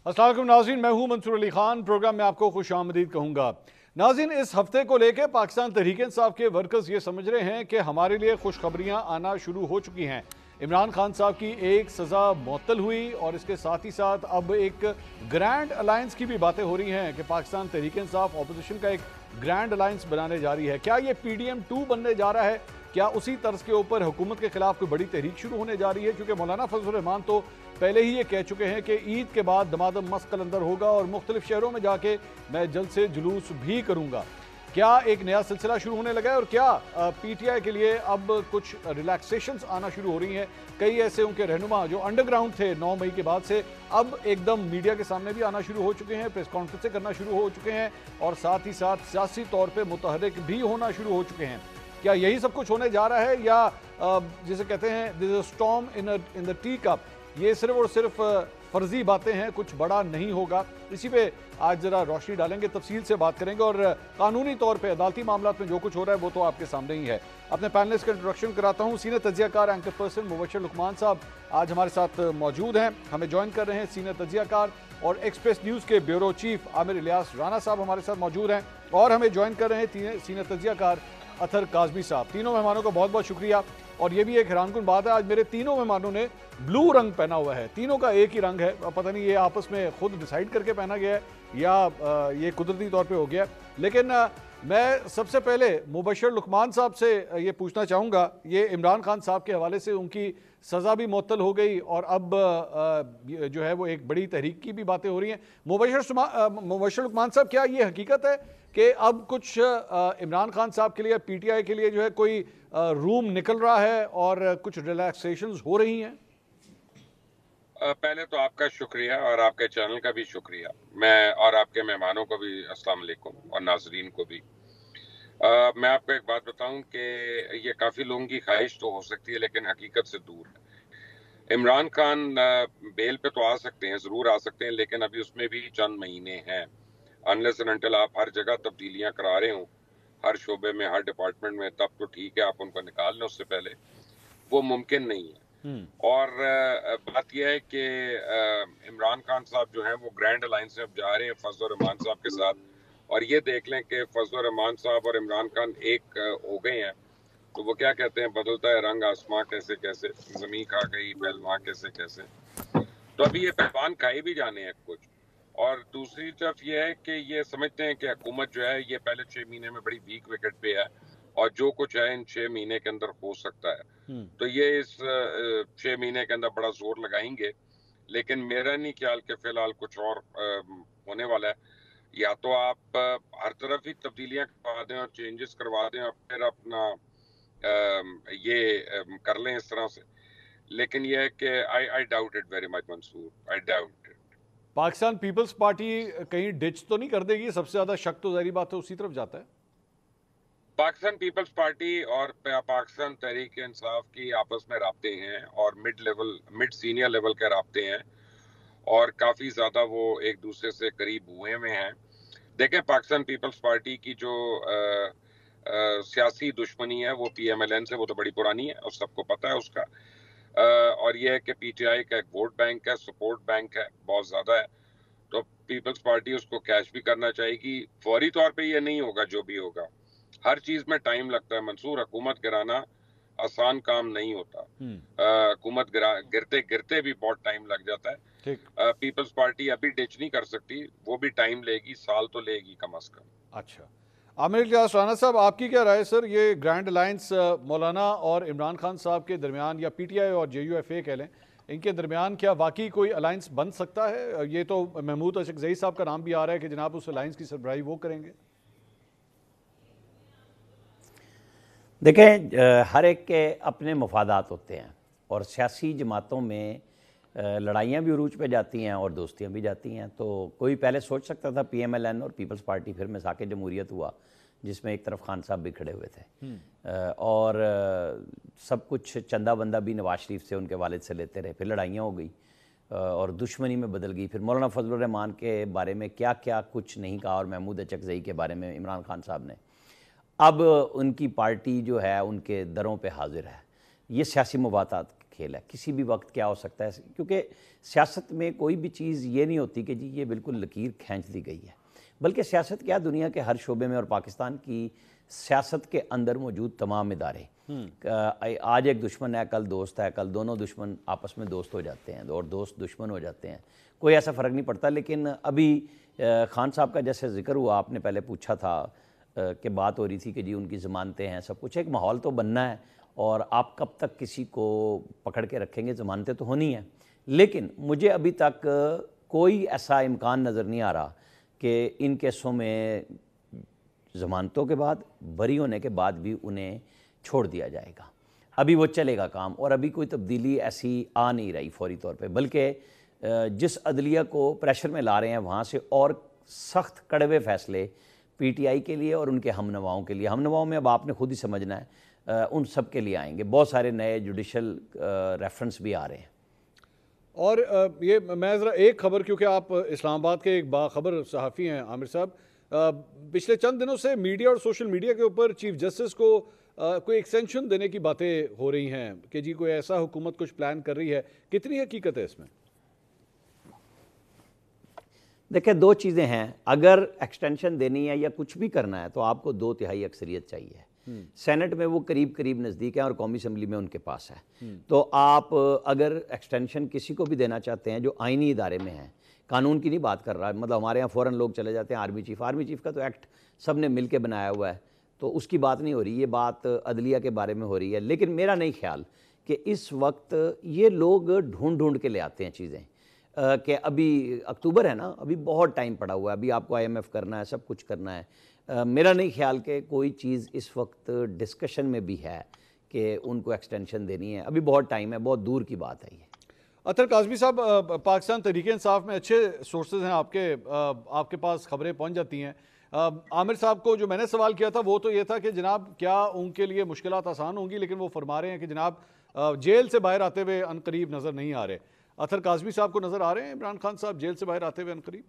अस्सलाम वालेकुम नाज़रीन, मैं हूं मंसूर अली खान। प्रोग्राम में आपको खुश आमदीद कहूँगा। नाज़रीन, इस हफ्ते को लेकर पाकिस्तान तहरीक इंसाफ के वर्कर्स ये समझ रहे हैं कि हमारे लिए खुशखबरियाँ आना शुरू हो चुकी हैं। इमरान खान साहब की एक सज़ा मुअत्तल हुई और इसके साथ ही साथ अब एक ग्रैंड अलायंस की भी बातें हो रही हैं कि पाकिस्तान तहरीक इंसाफ अपोजिशन का एक ग्रैंड अलायंस बनाने जा रही है। क्या ये PDM 2 बनने जा रहा है? क्या उसी तर्ज के ऊपर हुकूमत के खिलाफ कोई बड़ी तहरीक शुरू होने जा रही है? क्योंकि मौलाना फजल रहमान तो पहले ही ये कह चुके हैं कि ईद के बाद दमादम मस्त कलंदर होगा और मुख्तलिफ शहरों में जाके मैं जल्द से जुलूस भी करूंगा। क्या एक नया सिलसिला शुरू होने लगा है और क्या PTI के लिए अब कुछ रिलैक्सेशंस आना शुरू हो रही हैं? कई ऐसे उनके रहनुमा जो अंडरग्राउंड थे 9 मई के बाद से अब एकदम मीडिया के सामने भी आना शुरू हो चुके हैं, प्रेस कॉन्फ्रेंसें करना शुरू हो चुके हैं और साथ ही साथ सियासी तौर पर मुतहर्रिक भी होना शुरू हो चुके हैं। क्या यही सब कुछ होने जा रहा है या जिसे कहते हैं this is storm in the tea cup, ये सिर्फ और सिर्फ फर्जी बातें हैं, कुछ बड़ा नहीं होगा? इसी पे आज जरा रोशनी डालेंगे, तफसील से बात करेंगे और कानूनी तौर पे अदालती मामला में जो कुछ हो रहा है वो तो आपके सामने ही है। अपने पैनलिस्ट का इंट्रोडक्शन कराता हूँ। सीनियर तज्जियाकार एंकर पर्सन मुबशर लुकमान साहब आज हमारे साथ मौजूद हैं, हमें ज्वाइन कर रहे हैं। सीनियर तज्जियाकार और एक्सप्रेस न्यूज़ के ब्यूरो चीफ आमिर इलियास राना साहब हमारे साथ मौजूद हैं और हमें ज्वाइन कर रहे हैं सीनियर तज्जियाकार अतर काजमी साहब। तीनों मेहमानों का बहुत बहुत शुक्रिया। और ये भी एक हैरानकुन बात है, आज मेरे तीनों मेहमानों ने ब्लू रंग पहना हुआ है। तीनों का एक ही रंग है, पता नहीं ये आपस में खुद डिसाइड करके पहना गया है या ये कुदरती तौर पे हो गया। लेकिन मैं सबसे पहले मुबशर लुकमान साहब से ये पूछना चाहूँगा, ये इमरान खान साहब के हवाले से उनकी सज़ा भी मुअत्तल हो गई और अब जो है वो एक बड़ी तहरीक की भी बातें हो रही हैं। मुबशर लुकमान साहब, क्या ये हकीकत है कि अब कुछ इमरान खान साहब के लिए, PTI के लिए जो है कोई रूम निकल रहा है और कुछ रिलैक्सेशंस हो रही हैं? पहले तो आपका शुक्रिया और आपके चैनल का भी शुक्रिया, मैं और आपके मेहमानों को भी अस्सलाम वालेकुम और नाजरीन को भी। मैं आपको एक बात बताऊं कि ये काफ़ी लोगों की ख्वाहिश तो हो सकती है लेकिन हकीकत से दूर है। इमरान खान बेल पे तो आ सकते हैं, ज़रूर आ सकते हैं, लेकिन अभी उसमें भी चंद महीने हैं। अनलेस एंड अनटिल आप हर जगह तब्दीलियां करा रहे हो, हर शोबे में, हर डिपार्टमेंट में, तब तो ठीक है, आप उनको निकाल लें, उससे पहले वो मुमकिन नहीं है। और बात यह है कि इमरान खान साहब जो हैं वो ग्रैंड अलायंस में अब जा रहे हैं फजल रहमान साहब के साथ, और ये देख लें कि फजल रहमान साहब और इमरान खान एक हो गए हैं। तो वो क्या कहते हैं, बदलता है रंग आसमां कैसे कैसे, जमीन खा गई पहलवान कैसे कैसे। तो अभी ये पहलवान खाए भी जाने हैं कुछ। और दूसरी तरफ ये है कि ये समझते हैं कि हुकूमत जो है ये पहले 6 महीने में बड़ी वीक विकेट पे है और जो कुछ है इन 6 महीने के अंदर हो सकता है। तो ये इस 6 महीने के अंदर बड़ा जोर लगाएंगे, लेकिन मेरा नहीं ख्याल कि फिलहाल कुछ और होने वाला है। या तो आप हर तरफ ही तब्दीलियां करवा दें और चेंजेस करवा दें और फिर अपना ये कर लें इस तरह से, लेकिन यह है कि I doubt it very much Mansoor, I doubt it. Pakistan Peoples Party कहीं डिच तो नहीं कर देगी? सबसे ज्यादा शक तो जाहिर बात है उसी तरफ जाता है। पाकिस्तान पीपल्स पार्टी और पाकिस्तान तहरीक इंसाफ की आपस में राब्ते हैं और मिड सीनियर लेवल के राब्ते हैं और काफ़ी ज़्यादा वो एक दूसरे से करीब हुए में हैं। देखें, पाकिस्तान पीपल्स पार्टी की जो सियासी दुश्मनी है वो PMLN से, वो तो बड़ी पुरानी है और सबको पता है उसका। और यह है कि PTI का एक वोट बैंक है, सपोर्ट बैंक है, बहुत ज़्यादा है। तो पीपल्स पार्टी उसको कैश भी करना चाहेगी। फौरी तौर पे ये नहीं होगा, जो भी होगा हर चीज में टाइम लगता है मंसूर। हुकूमत गिराना आसान काम नहीं होता, हुकूमत गिरते गिरते भी बहुत टाइम लग जाता है। पीपल्स पार्टी अभी डिच नहीं कर सकती, वो भी टाइम लेगी, साल तो लेगी कम अज कम। अच्छा, आमिर इलियास राना साहब, आपकी क्या राय सर? ये ग्रैंड अलायंस मौलाना और इमरान खान साहब के दरमियान या PTI और JUFA कह लें, इनके दरमियान क्या वाकई कोई अलायंस बन सकता है? ये तो महमूद अशरकज़ई साहब का नाम भी आ रहा है कि जनाब उस अलायंस की सरबराही वो करेंगे। देखें, हर एक के अपने मफादात होते हैं और सियासी जमातों में लड़ाइयाँ भी उरूज पे जाती हैं और दोस्तियाँ भी जाती हैं। तो कोई पहले सोच सकता था PMLN और पीपल्स पार्टी फिर मिसाक जमहूरियत हुआ, जिसमें एक तरफ खान साहब भी खड़े हुए थे और सब कुछ चंदा बंदा भी नवाज शरीफ से, उनके वालिद से लेते रहे, फिर लड़ाइयाँ हो गई और दुश्मनी में बदल गई। फिर मौलाना फजल रहमान के बारे में क्या क्या कुछ नहीं कहा और महमूद अचकज़ई के बारे में इमरान खान साहब ने। अब उनकी पार्टी जो है उनके दरों पे हाजिर है। ये सियासी मफादात खेल है, किसी भी वक्त क्या हो सकता है, क्योंकि सियासत में कोई भी चीज़ ये नहीं होती कि जी ये बिल्कुल लकीर खींच दी गई है, बल्कि सियासत क्या दुनिया के हर शोबे में और पाकिस्तान की सियासत के अंदर मौजूद तमाम इदारे, आज एक दुश्मन है कल दोस्त है, कल दोनों दुश्मन आपस में दोस्त हो जाते हैं और दोस्त दुश्मन हो जाते हैं, कोई ऐसा फ़र्क नहीं पड़ता। लेकिन अभी खान साहब का जैसे जिक्र हुआ, आपने पहले पूछा था कि बात हो रही थी कि जी उनकी ज़मानतें हैं, सब कुछ, एक माहौल तो बनना है और आप कब तक किसी को पकड़ के रखेंगे, ज़मानतें तो होनी है। लेकिन मुझे अभी तक कोई ऐसा इम्कान नज़र नहीं आ रहा कि इन केसों में ज़मानतों के बाद, बरी होने के बाद भी उन्हें छोड़ दिया जाएगा। अभी वो चलेगा काम, और अभी कोई तब्दीली ऐसी आ नहीं रही फौरी तौर पे, बल्कि जिस अदलिया को प्रेशर में ला रहे हैं वहाँ से और सख्त कड़वे फैसले पीटीआई के लिए और उनके हमनवाओं के लिए, हमनवाओं में अब आपने खुद ही समझना है, उन सब के लिए आएंगे। बहुत सारे नए जुडिशल रेफरेंस भी आ रहे हैं। और ये मैं ज़रा एक खबर, क्योंकि आप इस्लामाबाद के एक बाखबर सहाफ़ी हैं आमिर साहब, पिछले चंद दिनों से मीडिया और सोशल मीडिया के ऊपर चीफ जस्टिस को कोई एक्सटेंशन देने की बातें हो रही हैं कि जी कोई ऐसा हुकूमत कुछ प्लान कर रही है, कितनी हकीकत है इसमें? देखिए, दो चीज़ें हैं, अगर एक्सटेंशन देनी है या कुछ भी करना है तो आपको 2/3 अक्सरियत चाहिए। सेनेट में वो करीब करीब नज़दीक है और कौमी असम्बली में उनके पास है। तो आप अगर एक्सटेंशन किसी को भी देना चाहते हैं जो आइनी इदारे में है, कानून की नहीं बात कर रहा है, मतलब हमारे यहाँ फ़ौरन लोग चले जाते हैं आर्मी चीफ़ का तो एक्ट सब ने मिल के बनाया हुआ है, तो उसकी बात नहीं हो रही, ये बात अदलिया के बारे में हो रही है। लेकिन मेरा नहीं ख्याल कि इस वक्त ये लोग ढूंढ ढूंढ के ले आते हैं चीज़ें, कि अभी अक्टूबर है ना, अभी बहुत टाइम पड़ा हुआ है, अभी आपको IMF करना है, सब कुछ करना है। मेरा नहीं ख्याल कि कोई चीज़ इस वक्त डिस्कशन में भी है कि उनको एक्सटेंशन देनी है, अभी बहुत टाइम है, बहुत दूर की बात है ये। अतर काज़मी साहब, पाकिस्तान तहरीक-ए-इंसाफ में अच्छे सोर्सेज हैं आपके पास खबरें पहुंच जाती हैं। आमिर साहब को जो मैंने सवाल किया था वो तो ये था कि जनाब क्या उनके लिए मुश्किलात आसान होंगी, लेकिन वो फरमा रहे हैं कि जनाब जेल से बाहर आते हुए अनकरीब नज़र नहीं आ रहे। अतर काज़मी साहब को नज़र आ रहे हैं इमरान खान साहब जेल से बाहर आते हुए अनकरीब?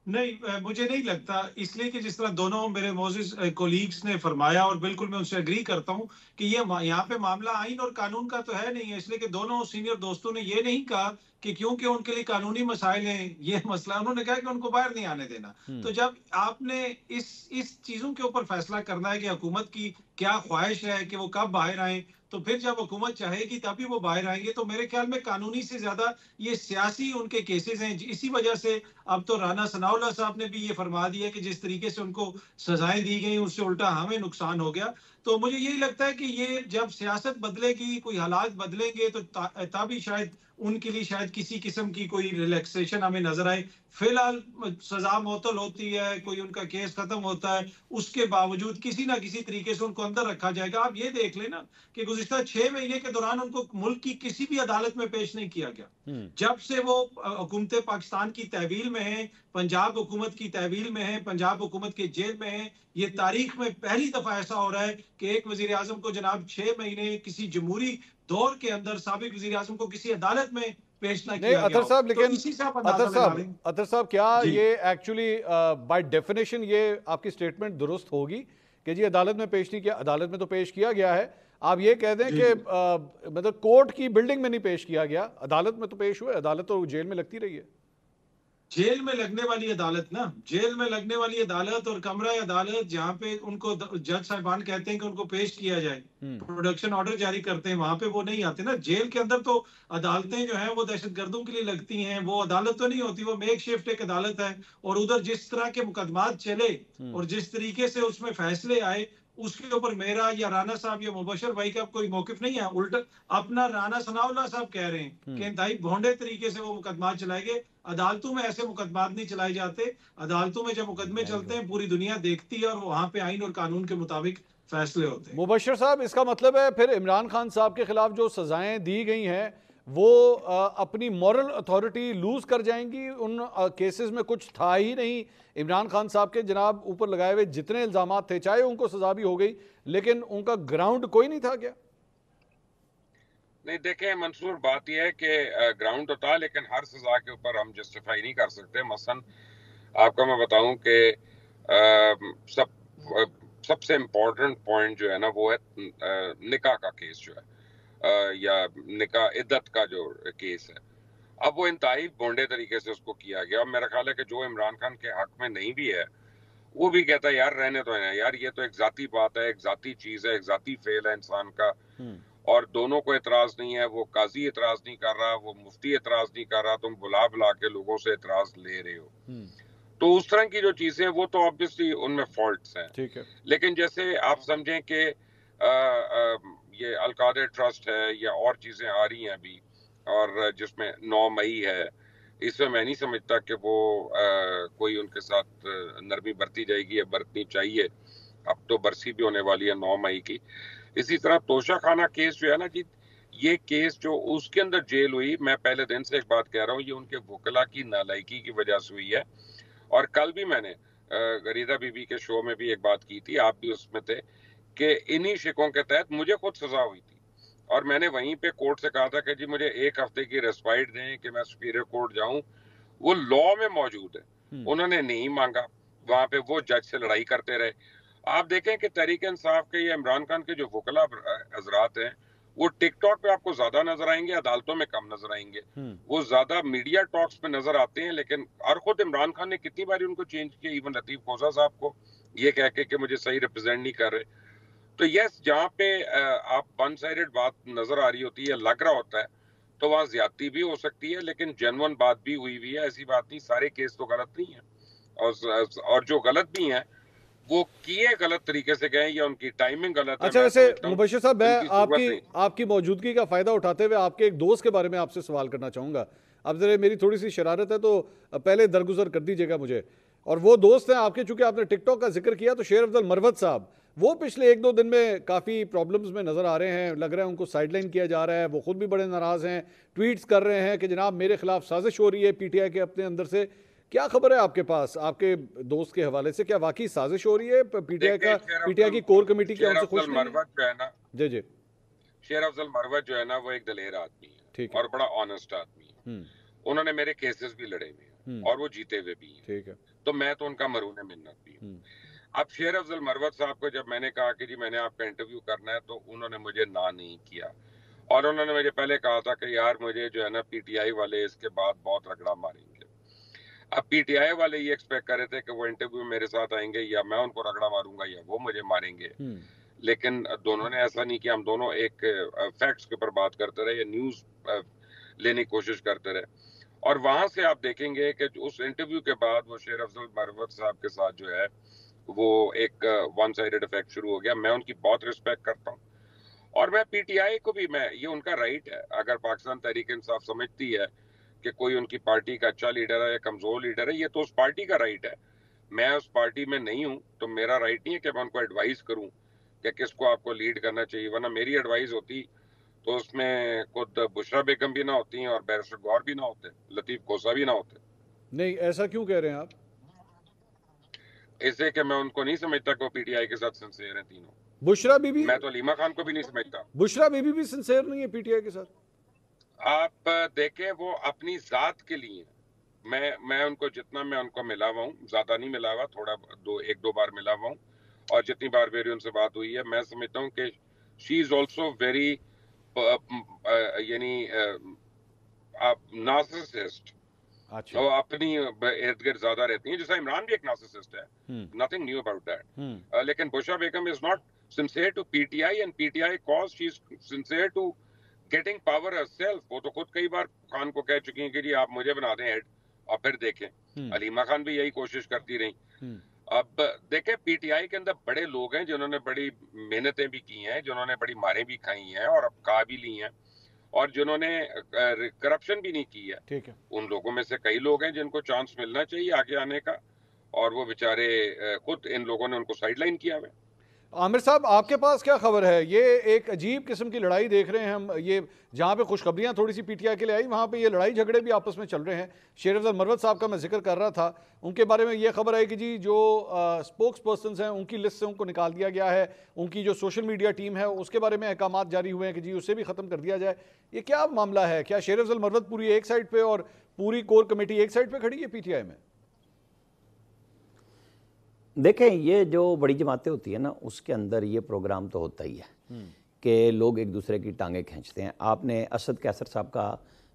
नहीं, मुझे नहीं लगता, इसलिए कि जिस तरह दोनों मेरे मोजिज कोलीग्स ने फरमाया और बिल्कुल मैं उनसे एग्री करता हूं कि ये यहाँ पे मामला आइन और कानून का तो है नहीं है, इसलिए कि दोनों सीनियर दोस्तों ने ये नहीं कहा कि क्योंकि उनके लिए कानूनी मसाइल हैं ये मसला, उन्होंने कहा कि उनको बाहर नहीं आने देना। तो जब आपने इस चीजों के ऊपर फैसला करना है कि हुकूमत की क्या ख्वाहिश है कि वो कब बाहर आए, तो फिर जब हुकूमत चाहेगी तभी वो बाहर आएंगे। तो मेरे ख्याल में कानूनी से ज्यादा ये सियासी उनके केसेस हैं। इसी वजह से अब तो राना सनाउल्लाह साहब ने भी ये फरमा दिया कि जिस तरीके से उनको सजाएं दी गई उससे उल्टा हमें नुकसान हो गया। तो मुझे यही लगता है कि ये जब सियासत बदलेगी, कोई हालात बदलेंगे, तो तभी शायद उनके लिए शायद किसी किस्म की कोई रिलैक्सेशन हमें नजर आए। फिलहाल सजा मुअत्तल होती है, कोई उनका केस खत्म होता है, उसके बावजूद किसी ना किसी तरीके से उनको अंदर रखा जाएगा। आप ये देख लेना कि गुज़िश्ता 6 महीने के दौरान उनको मुल्क की किसी भी अदालत में पेश नहीं किया गया। जब से वो हुकूमत पाकिस्तान की तहवील में है, पंजाब हुकूमत की तहवील में है, पंजाब हुकूमत के जेल में है, ये तारीख में पहली दफा ऐसा हो रहा है कि एक वजीर आजम को जनाब 6 महीने किसी जमहूरी दौर के अंदर साबिक वजीर आजम को किसी अदालत में पेश ना किया गया। अतर साहब, लेकिन तो अतर साहब क्या ये एक्चुअली बाय डेफिनेशन ये आपकी स्टेटमेंट दुरुस्त होगी कि जी अदालत में पेश नहीं किया? अदालत में तो पेश किया गया है। आप ये कह दें कि मतलब कोर्ट की बिल्डिंग में नहीं पेश किया गया, अदालत में तो पेश हुए, अदालत तो जेल में लगती रही है। जेल में लगने वाली अदालत ना, जेल में लगने वाली अदालत और कमरा अदालत जहाँ पे उनको जज साहिबान कहते हैं कि उनको पेश किया जाए, प्रोडक्शन ऑर्डर जारी करते हैं, वहां पे वो नहीं आते ना। जेल के अंदर तो अदालतें जो हैं वो दहशतगर्दों के लिए लगती हैं, वो अदालत तो नहीं होती, वो मेक शिफ्ट एक अदालत है। और उधर जिस तरह के मुकदमात चले और जिस तरीके से उसमें फैसले आए, उसके ऊपर मेरा या राना साहब या मुबशर भाई का कोई मौकिफ नहीं है। उल्टा अपना राना सनाउल्लाह साहब कह रहे हैं कि इंतहाई भोंडे तरीके से वो मुकदमात चलाए गए। अदालतों में ऐसे मुकदमात नहीं चलाए जाते। अदालतों में जब मुकदमे चलते हैं पूरी दुनिया देखती है और वहां पे आइन और कानून के मुताबिक फैसले होते हैं। मुबशर साहब, इसका मतलब है फिर इमरान खान साहब के खिलाफ जो सजाएं दी गई हैं वो अपनी मॉरल अथॉरिटी लूज कर जाएंगी? उन केसेस में कुछ था ही नहीं। इमरान खान साहब के जनाब ऊपर लगाए हुए जितने इल्जाम थे, चाहे उनको सजा भी हो गई, लेकिन उनका ग्राउंड कोई नहीं था क्या? नहीं, देखें मंसूर, बात यह है कि ग्राउंड तो था, लेकिन हर सजा के ऊपर हम जस्टिफाई नहीं कर सकते। मसलन आपको मैं बताऊं कि सबसे इम्पोर्टेंट पॉइंट जो है ना वो है निकाह का केस जो है। या निकाह इद्दत का जो केस है, अब वो इंतहाई भोंडे तरीके से उसको किया गया। और मेरा ख्याल है कि जो इमरान खान के हक में नहीं भी है वो भी कहता है यार रहने तो है यार, ये तो एक जाती बात है, एक जाती चीज है, एक जाती फेल है इंसान का, और दोनों को एतराज नहीं है। वो काजी एतराज नहीं कर रहा, वो मुफ्ती एतराज नहीं कर रहा, तुम बुला बुला के लोगों से एतराज ले रहे हो। तो उस तरह की जो चीजें हैं वो तो ऑब्वियसली उनमें फॉल्ट्स हैं। ठीक है, लेकिन जैसे आप समझें कि ये अलकादर ट्रस्ट है या और चीजें आ रही हैं अभी, और जिसमें 9 मई है, इसमें मैं नहीं समझता कि वो कोई उनके साथ नरमी बरती जाएगी या बरतनी चाहिए। अब तो बरसी भी होने वाली है 9 मई की। इसी तरह तोशा खाना केस जो है ना जी, ये केस जो उसके अंदर जेल हुई, मैं पहले दिन से एक बात कह रहा हूँ, ये उनके वकला की नालायकी की वजह से हुई है। और कल भी मैंने गरीदा बीबी के शो में भी एक बात की थी, आप भी उसमें थे, कि इन्हीं शिकों के तहत मुझे खुद सजा हुई थी और मैंने वहीं पे कोर्ट से कहा था कि जी मुझे 1 हफ्ते की रेस्पाइट दें कि मैं सुपीरियर कोर्ट जाऊं। वो लॉ में मौजूद है, उन्होंने नहीं मांगा, वहां पे वो जज से लड़ाई करते रहे। आप देखें कि तहरीक इंसाफ के या इमरान खान के जो वकला हजरात हैं वो टिकटॉक पे आपको ज्यादा नजर आएंगे, अदालतों में कम नजर आएंगे। वो ज्यादा मीडिया टॉक्स पे नजर आते हैं, लेकिन और खुद इमरान खान ने कितनी बार उनको चेंज किया, इवन लतीफ खोसा साहब को ये कह के मुझे सही रिप्रेजेंट नहीं कर रहे। तो यस, जहाँ पे आप वन साइडेड बात नजर आ रही होती है, लग रहा होता है, तो वहाँ ज्यादती भी हो सकती है, लेकिन जेन्युइन बात भी हुई है। ऐसी बात नहीं, सारे केस तो गलत नहीं है, और जो गलत भी हैं वो किए गलत तरीके से गए या उनकी टाइमिंग गलत है। अच्छा, वैसे मुबश्शिर साहब, मैं आपकी मौजूदगी का फायदा उठाते हुए आपके एक दोस्त के बारे में आपसे सवाल करना चाहूंगा। अब जरा मेरी थोड़ी सी शरारत है तो पहले दरगुजर कर दीजिएगा मुझे। और वो दोस्त हैं आपके, चूंकि आपने टिकटॉक का जिक्र किया, तो शेर अफजल मरवत साहब, वो पिछले 1-2 दिन में काफ़ी प्रॉब्लम्स में नज़र आ रहे हैं, लग रहा है उनको साइडलाइन किया जा रहा है। वो खुद भी बड़े नाराज़ हैं, ट्वीट्स कर रहे हैं कि जनाब मेरे खिलाफ साजिश हो रही है पीटीआई के अपने अंदर से। क्या खबर है आपके पास आपके दोस्त के हवाले से? क्या वाकई साजिश हो रही है पीटीआई की कोर कमेटी के उनसे खुश नहीं है? जी जी, शेर अफजल मरवत जो है ना, वो एक दलेर आदमी है, ठीक है, और बड़ा ऑनेस्ट आदमी है। उन्होंने मेरे केसेस भी लड़े हुए हैं और वो जीते हुए भी हैं, ठीक है, तो मैं तो उनका मरूने मिन्नत भी हूँ। अब शेर अफजल मरवत साहब को जब मैंने कहा कि जी मैंने आपका इंटरव्यू करना है, तो उन्होंने मुझे ना नहीं किया, और उन्होंने मुझे पहले कहा था कि यार मुझे जो है ना पीटीआई वाले इसके बाद बहुत रगड़ा मारेंगे। अब पीटीआई वाले ये एक्सपेक्ट कर रहे थे कि वो इंटरव्यू में मेरे साथ आएंगे, या मैं उनको रगड़ा मारूंगा या वो मुझे मारेंगे, लेकिन दोनों ने ऐसा नहीं किया। हम दोनों एक फैक्ट्स के ऊपर बात करते रहे, न्यूज लेने की कोशिश करते रहे, और वहां से आप देखेंगे कि उस इंटरव्यू के बाद वो शेर अफजल मरवत साहब के साथ जो है वो एक वन साइडेड इफेक्ट शुरू हो गया। मैं उनकी बहुत रिस्पेक्ट करता हूँ, और मैं पीटीआई को भी, मैं, ये उनका राइट है, अगर पाकिस्तान तहरीक इंसाफ समझती है कि कोई उनकी पार्टी का अच्छा लीडर है या कमजोर लीडर है, ये तो उस पार्टी का राइट है। मैं उस पार्टी में नहीं हूँ, तो मेरा राइट नहीं है कि मैं उनको एडवाइस करूँ कि किसको आपको लीड करना चाहिए, वरना मेरी एडवाइस होती तो उसमें खुद बुशरा बेगम भी ना होती और बैरिस्टर गौर भी ना होते, लतीफ खोसा भी ना होते। नहीं, ऐसा क्यों कह रहे हैं आप? इससे कि मैं उनको नहीं समझता कि वो पीटीआई के साथ सिंसेयर हैं तीनों। बुशरा बीबी, मैं तो लीमा खान को भी नहीं समझता। बुशरा बीबी भी सिंसेयर नहीं है पीटीआई के साथ? आप देखें, वो अपनी जात के लिए, मैं उनको जितना मैं उनको मिला हुआ हूँ, ज्यादा नहीं मिला हुआ, थोड़ा 1-2 बार मिला हुआ हूँ, और जितनी बार मेरी उनसे बात हुई है, मैं समझता हूँ कि शी इज ऑल्सो वेरी यानी नार्सिसिस्ट। अच्छा, वो अपनी इर्द गिर्द ज्यादा रहती हैं, जैसा इमरान भी एक नार्सिसिस्ट है, नथिंग न्यू अबाउट दैट। लेकिन Bushra Begum is not sincere to PTI and PTI cause, she is sincere to getting power herself। वो तो खुद कई बार खान को कह चुकी हैं कि जी आप मुझे बना दें हेड और फिर देखें। अलीमा खान भी यही कोशिश करती रही। अब देखें, पीटीआई के अंदर बड़े लोग हैं जिन्होंने बड़ी मेहनतें भी की हैं, जिन्होंने बड़ी मारें भी खाई हैं और अब खा भी ली हैं, और जिन्होंने करप्शन भी नहीं की है। ठीक है, उन लोगों में से कई लोग हैं जिनको चांस मिलना चाहिए आगे आने का, और वो बेचारे खुद इन लोगों ने उनको साइडलाइन किया हुआ। आमिर साहब, आपके पास क्या खबर है? ये एक अजीब किस्म की लड़ाई देख रहे हैं हम, ये जहाँ पे खुशखबरियाँ थोड़ी सी पीटीआई के लिए आई, वहाँ पे ये लड़ाई झगड़े भी आपस में चल रहे हैं। शेर अफजल मरवत साहब का मैं जिक्र कर रहा था, उनके बारे में ये खबर है कि जी जो स्पोक्स पर्सन हैं उनकी लिस्ट से उनको निकाल दिया गया है, उनकी जो सोशल मीडिया टीम है उसके बारे में अहकाम जारी हुए हैं कि जी उसे भी ख़त्म कर दिया जाए। ये क्या मामला है? क्या शेर अफजल मरवत पूरी एक साइड पर और पूरी कोर कमेटी एक साइड पर खड़ी है पीटीआई में? देखें, ये जो बड़ी जमातें होती है ना, उसके अंदर ये प्रोग्राम तो होता ही है कि लोग एक दूसरे की टांगें खींचते हैं। आपने असद कैसर साहब का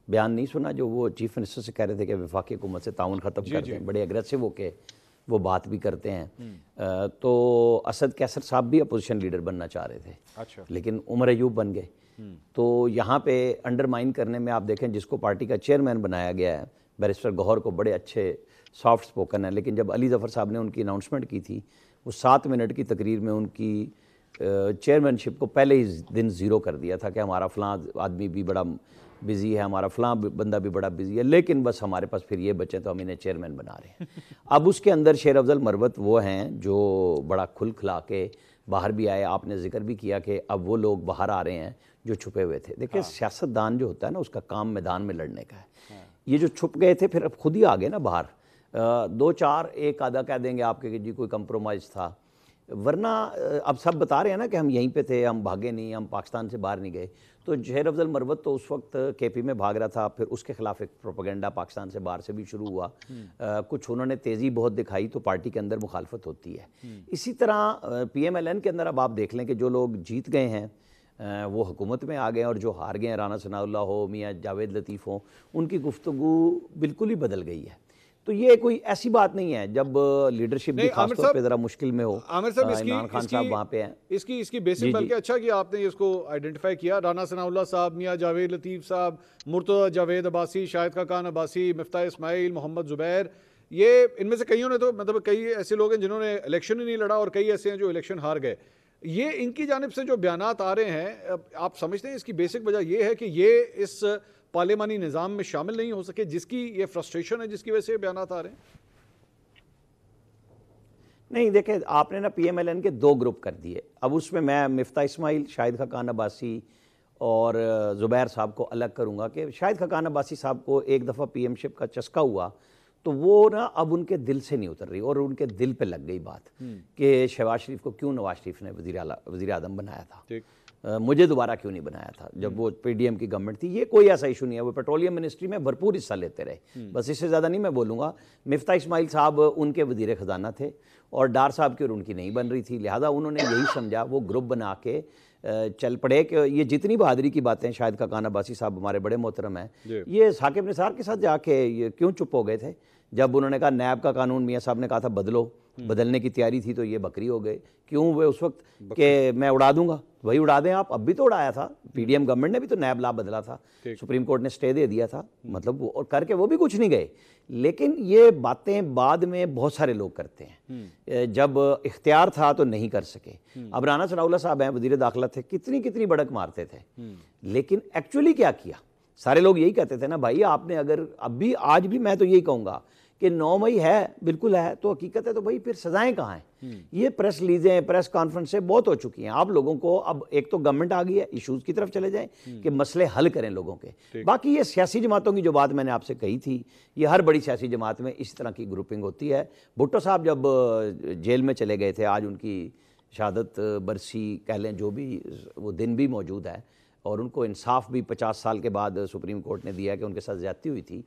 बयान नहीं सुना, जो वो चीफ मिनिस्टर से कह रहे थे कि वफाकी हुकूमत से ताउन ख़त्म कर दें, बड़े अग्रेसिव होके वो बात भी करते हैं। तो असद कैसर साहब भी अपोजिशन लीडर बनना चाह रहे थे, अच्छा, लेकिन उमर अयूब बन गए। तो यहाँ पे अंडरमाइन करने में आप देखें, जिसको पार्टी का चेयरमैन बनाया गया है बैरिस्टर गौहर को, बड़े अच्छे सॉफ्ट स्पोकन है, लेकिन जब अली ज़फ़र साहब ने उनकी अनाउंसमेंट की थी, वो 7 मिनट की तकरीर में उनकी चेयरमैनशिप को पहले ही दिन ज़ीरो कर दिया था कि हमारा फ़लाँ आदमी भी बड़ा बिज़ी है, हमारा फ़लाँ बंदा भी बड़ा बिज़ी है, लेकिन बस हमारे पास फिर ये बचे तो हम इन्हें चेयरमैन बना रहे हैं। अब उसके अंदर शेर अफजल मरवत वो हैं जो बड़ा खुल खिला के बाहर भी आए। आपने जिक्र भी किया कि अब वो लोग बाहर आ रहे हैं जो छुपे हुए थे। देखिए, सियासतदान जो होता है ना, उसका काम मैदान में लड़ने का है। ये जो छुप गए थे फिर अब खुद ही आ गए ना बाहर। 2-4 एक आधा कह देंगे आपके कि जी कोई कंप्रोमाइज़ था, वरना अब सब बता रहे हैं ना कि हम यहीं पे थे, हम भागे नहीं, हम पाकिस्तान से बाहर नहीं गए। तो शेर अफजल मरवत तो उस वक्त केपी में भाग रहा था, फिर उसके खिलाफ एक प्रोपेगेंडा पाकिस्तान से बाहर से भी शुरू हुआ। कुछ उन्होंने तेज़ी बहुत दिखाई तो पार्टी के अंदर मुखालफत होती है। इसी तरह PMLN के अंदर अब आप देख लें कि जो लोग जीत गए हैं वो हुकूमत में आ गए, और जो हार गए हैं, राना सनाउल्लाह हो, मियाँ जावेद लतीफ़ हो, उनकी गुफ्तगू बिल्कुल ही बदल गई है। तो ये कोई ऐसी बात नहीं है जब लीडरशिप भी खास तौर पे ज़रा मुश्किल में हो। आमिर साहब, इमरान खान साहब वहाँ पे हैं। इसकी बेसिक बल्कि अच्छा कि आपने इसको आइडेंटिफाई किया। राना सनाउल्लाह साहब, मियाँ जावेद लतीफ़ साहब, मुर्तज़ा जावेद अब्बासी, शाहिद खाकान अब्बासी, मिफ्ताह इस्माइल, मोहम्मद ज़ुबैर, ये इनमें से कईयों ने तो मतलब कई ऐसे लोग हैं जिन्होंने इलेक्शन ही नहीं लड़ा, और कई ऐसे हैं जो इलेक्शन हार गए। ये इनकी जानिब से जो बयानात आ रहे हैं, आप समझते हैं इसकी बेसिक वजह ये है कि ये इस पार्लिमानी निज़ाम में शामिल नहीं हो सके, जिसकी ये फ्रस्ट्रेशन है, जिसकी वजह से बयानात आ रहे हैं? नहीं, देखें, आपने ना PMLN के 2 ग्रुप कर दिए। अब उसमें मैं मिफ्ताह इस्माइल, शाहिद खाकान अब्बासी और ज़ुबैर साहब को अलग करूँगा कि शाहिद खाकान अब्बासी साहब को एक दफ़ा PMशिप का चस्का हुआ तो वो ना अब उनके दिल से नहीं उतर रही, और उनके दिल पे लग गई बात कि शहबाज शरीफ को क्यों नवाज शरीफ ने वज़ीर आज़म बनाया था, मुझे दोबारा क्यों नहीं बनाया था जब वो PDM की गवर्नमेंट थी। ये कोई ऐसा इशू नहीं है, वो पेट्रोलियम मिनिस्ट्री में भरपूर हिस्सा लेते रहे, बस इससे ज़्यादा नहीं मैं बोलूँगा। मिफ्ताह इस्माइल साहब उनके वज़ीर ख़जाना थे और डार साहब की और उनकी नहीं बन रही थी, लिहाजा उन्होंने यही समझा, वो ग्रुप बना के चल पड़े कि ये जितनी बहादुरी की बातें, शायद खाकान अब्बासी साहब हमारे बड़े मोहतरम हैं, ये साकिब निसार के साथ जाके ये क्यों चुप हो गए थे जब उन्होंने कहा नैब का कानून, मियाँ साहब ने कहा था बदलो, बदलने की तैयारी थी तो ये बकरी हो गए। क्यों हुए उस वक्त कि मैं उड़ा दूंगा, वही उड़ा दें आप। अब भी तो उड़ाया था, PDM गवर्नमेंट ने भी तो नैब ला बदला था, सुप्रीम कोर्ट ने स्टे दे दिया था, मतलब और करके वो भी कुछ नहीं गए। लेकिन ये बातें बाद में बहुत सारे लोग करते हैं, जब इख्तियार था तो नहीं कर सके। अब राना सनाउल्लाह साहब हैं, वज़ीर दाखिला थे, कितनी बड़क मारते थे, लेकिन एक्चुअली क्या किया? सारे लोग यही कहते थे ना भाई, आपने अगर अब भी आज भी मैं तो यही कहूँगा कि 9 मई है, बिल्कुल है, तो हकीकत है, तो भाई फिर सजाएं कहाँ हैं? ये प्रेस लीजें, प्रेस कॉन्फ्रेंसें बहुत हो चुकी हैं। आप लोगों को अब एक तो गवर्नमेंट आ गई है, इश्यूज़ की तरफ चले जाएं कि मसले हल करें लोगों के। बाकी ये सियासी जमातों की जो बात मैंने आपसे कही थी, ये हर बड़ी सियासी जमात में इस तरह की ग्रुपिंग होती है। भुट्टो साहब जब जेल में चले गए थे, आज उनकी शहादत बरसी कह लें, जो भी वो दिन भी मौजूद है, और उनको इंसाफ भी 50 साल के बाद सुप्रीम कोर्ट ने दिया कि उनके साथ ज्यादती हुई थी।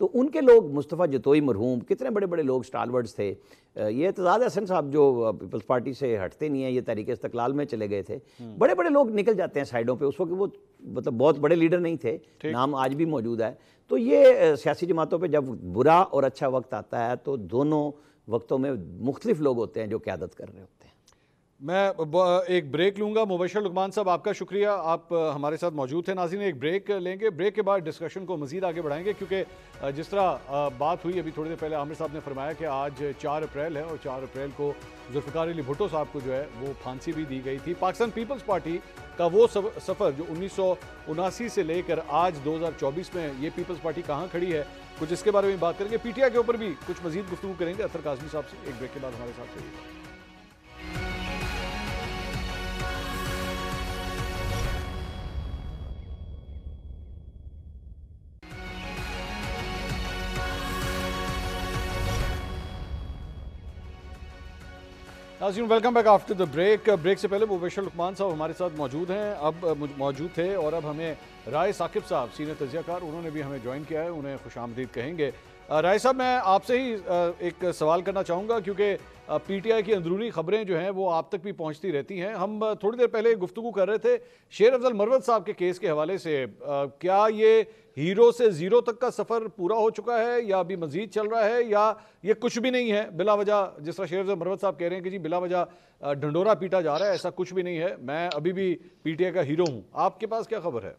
तो उनके लोग, मुस्तफ़ा जतोई मरहूम, कितने बड़े बड़े लोग स्टालवर्ड्स थे। ये एतजाज़ हसन साहब जो पीपल्स पार्टी से हटते नहीं हैं, ये तहरीक इस्तक़लाल में चले गए थे। बड़े बड़े लोग निकल जाते हैं साइडों पे, उस वक्त वो मतलब बहुत बड़े लीडर नहीं थे, नाम आज भी मौजूद है। तो ये सियासी जमातों पर जब बुरा और अच्छा वक्त आता है तो दोनों वक्तों में मुख्तलिफ लोग होते हैं जो क़यादत कर रहे होते हैं। मैं एक ब्रेक लूंगा। मुबशर लुकमान साहब, आपका शुक्रिया, आप हमारे साथ मौजूद थे। नाज़रीन, एक ब्रेक लेंगे, ब्रेक के बाद डिस्कशन को मज़ीद आगे बढ़ाएंगे, क्योंकि जिस तरह बात हुई अभी थोड़ी देर पहले, आमिर साहब ने फरमाया कि आज 4 अप्रैल है और 4 अप्रैल को जुल्फ़िकार अली भुट्टो साहब को जो है वो फांसी भी दी गई थी। पाकिस्तान पीपल्स पार्टी का वो सफ़र जो 1979 से लेकर आज 2024 में ये पीपल्स पार्टी कहाँ खड़ी है, कुछ इसके बारे में बात करेंगे। PTI के ऊपर भी कुछ मज़ीद गुफ्तगू करेंगे अतर काज़मी साहब से। एक ब्रेक के बाद हमारे साथ रहिए। नाज़रीन, welcome back after the break. Break से पहले मुबशर लुकमान साहब हमारे साथ मौजूद हैं, अब मौजूद थे, और अब हमें राय साकिब साहब, सीनियर तजियाकार, उन्होंने भी हमें ज्वाइन किया है, उन्हें खुशामदीद कहेंगे। राय साहब, मैं आपसे ही एक सवाल करना चाहूँगा, क्योंकि पीटीआई की अंदरूनी खबरें जो हैं वो आप तक भी पहुंचती रहती हैं। हम थोड़ी देर पहले गुफ्तगू कर रहे थे शेर अफजल मरवत साहब के केस के हवाले से। क्या ये हीरो से ज़ीरो तक का सफ़र पूरा हो चुका है या अभी मजीद चल रहा है, या ये कुछ भी नहीं है बिला वजह, जिस तरह शेर अफजल मरवत साहब कह रहे हैं कि जी बिला वजह ढंडोरा पीटा जा रहा है, ऐसा कुछ भी नहीं है, मैं अभी भी पीटीआई का हीरो हूँ। आपके पास क्या खबर है?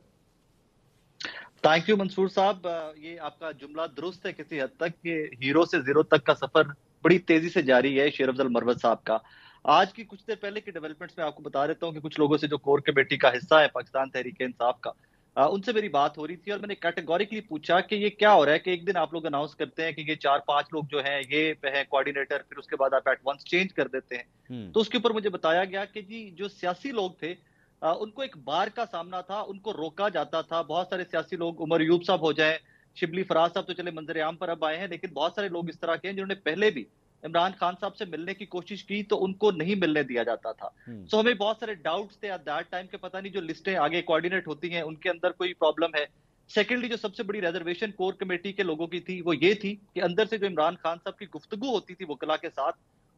थैंक यू मंसूर साहब, ये आपका जुमला दुरुस्त है किसी हद तक कि हीरो से जीरो तक का सफर बड़ी तेजी से जारी है शेर अफजल मरवत साहब का। आज की कुछ देर पहले की डेवलपमेंट्स में आपको बता देता हूं कि कुछ लोगों से जो कोर कमेटी का हिस्सा है पाकिस्तान तहरीक इंसाफ का, उनसे मेरी बात हो रही थी और मैंने कैटेगोरिकली पूछा कि ये क्या हो रहा है कि एक दिन आप लोग अनाउंस करते हैं कि ये 4-5 लोग जो हैं ये है कोऑर्डिनेटर, फिर उसके बाद आप एट वंस चेंज कर देते हैं। तो उसके ऊपर मुझे बताया गया कि जी जो सियासी लोग थे उनको एक बार का सामना था, उनको रोका जाता था। बहुत सारे सियासी लोग, उमर यूब साहब हो जाए, शिबली फराज साहब तो चले मंजर आम पर अब आए हैं, लेकिन बहुत सारे लोग इस तरह के हैं जिन्होंने पहले भी इमरान खान साहब से मिलने की कोशिश की तो उनको नहीं मिलने दिया जाता था। सो हमें बहुत सारे डाउट्स थे एट दैट टाइम के पता नहीं जो लिस्टें आगे कोऑर्डिनेट होती हैं उनके अंदर कोई प्रॉब्लम है। सेकेंडली, जो सबसे बड़ी रिजर्वेशन कोर कमेटी के लोगों की थी वो ये थी कि अंदर से जो इमरान खान साहब की गुफ्तगू होती थी वकला के साथ,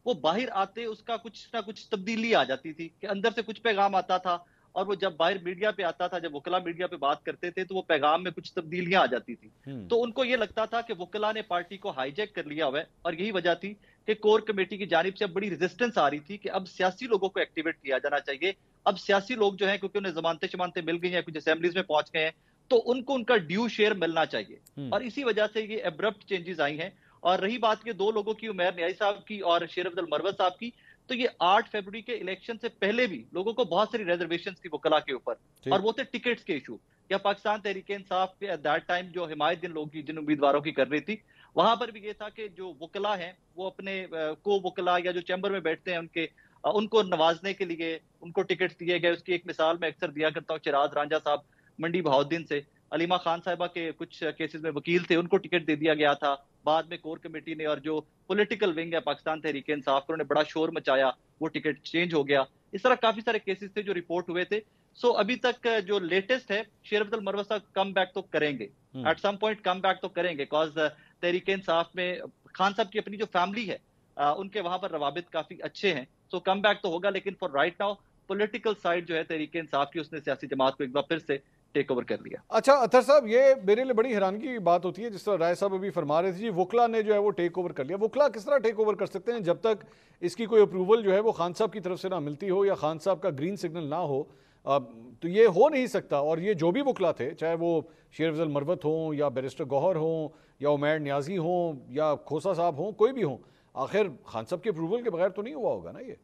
वो बाहर आते उसका कुछ ना कुछ तब्दीली आ जाती थी कि अंदर से कुछ पैगाम आता था और वो जब बाहर मीडिया पे आता था, जब वकला मीडिया पे बात करते थे तो वो पैगाम में कुछ तब्दीलियां आ जाती थी। तो उनको ये लगता था कि वकला ने पार्टी को हाईजैक कर लिया हुआ है और यही वजह थी कि कोर कमेटी की जानिब से अब बड़ी रेजिस्टेंस आ रही थी कि अब सियासी लोगों को एक्टिवेट किया जाना चाहिए। अब सियासी लोग जो है, क्योंकि उन्हें जमानतें शमानतें मिल गई हैं, कुछ असेंबलीज में पहुंच गए हैं, तो उनको उनका ड्यू शेयर मिलना चाहिए। और इसी वजह से ये एब्रप्ट चेंजेस आई हैं। और रही बात के दो लोगों की, उमैर न्याजी साहब की और शेर अफजल मरवत साहब की, तो ये 8 फरवरी के इलेक्शन से पहले भी लोगों को बहुत सारी रिजर्वेशंस थी वकला के ऊपर, और वो थे टिकट्स के इशू। या पाकिस्तान तहरीक इंसाफ के एट दैट टाइम जो हिमायत जिन उम्मीदवारों की कर रही थी, वहां पर भी ये था कि जो वकला हैं वो अपने को वकला या जो चैम्बर में बैठते हैं उनको नवाजने के लिए उनको टिकट दिए गए। उसकी एक मिसाल मैं अक्सर दिया करता हूँ, चिराज रांझा साहब मंडी बहाउद्दीन से, अलीमा खान साहिबा के कुछ केसेस में वकील थे, उनको टिकट दे दिया गया था। बाद में कोर कमेटी ने और जो पॉलिटिकल विंग है पाकिस्तान तहरीक इंसाफ, उन्होंने बड़ा शोर मचाया, वो टिकट चेंज हो गया। इस तरह काफी सारे केसेस थे जो रिपोर्ट हुए थे। सो अभी तक जो लेटेस्ट है, शेर अफजल मरवत साहब कम बैक तो करेंगे, at some point come back तो करेंगे, बिकॉज तहरीक इंसाफ में खान साहब की अपनी जो फैमिली है उनके वहां पर रवाबित काफी अच्छे हैं। सो कम बैक तो होगा, लेकिन for right now political side जो है तहरीक इंसाफ की, उसने सियासी जमात को एक बार फिर से टेक ओवर कर लिया। अच्छा अतहर साहब, ये मेरे लिए बड़ी हैरानगी की बात होती है, जिस तरह राय साहब अभी फरमा रहे थे जी वकला ने जो है वो टेक ओवर कर लिया। वकला किस तरह टेक ओवर कर सकते हैं जब तक इसकी कोई अप्रूवल जो है वो खान साहब की तरफ से ना मिलती हो या खान साहब का ग्रीन सिग्नल ना हो? तो ये हो नहीं सकता। और ये जो भी वकला थे, चाहे वो शेर अफजल मरवत हों या बैरिस्टर गौहर हों या उमैर न्याजी हों या खोसा साहब हों, कोई भी हों, आखिर खान साहब के अप्रूवल के बगैर तो नहीं हुआ होगा ना ये?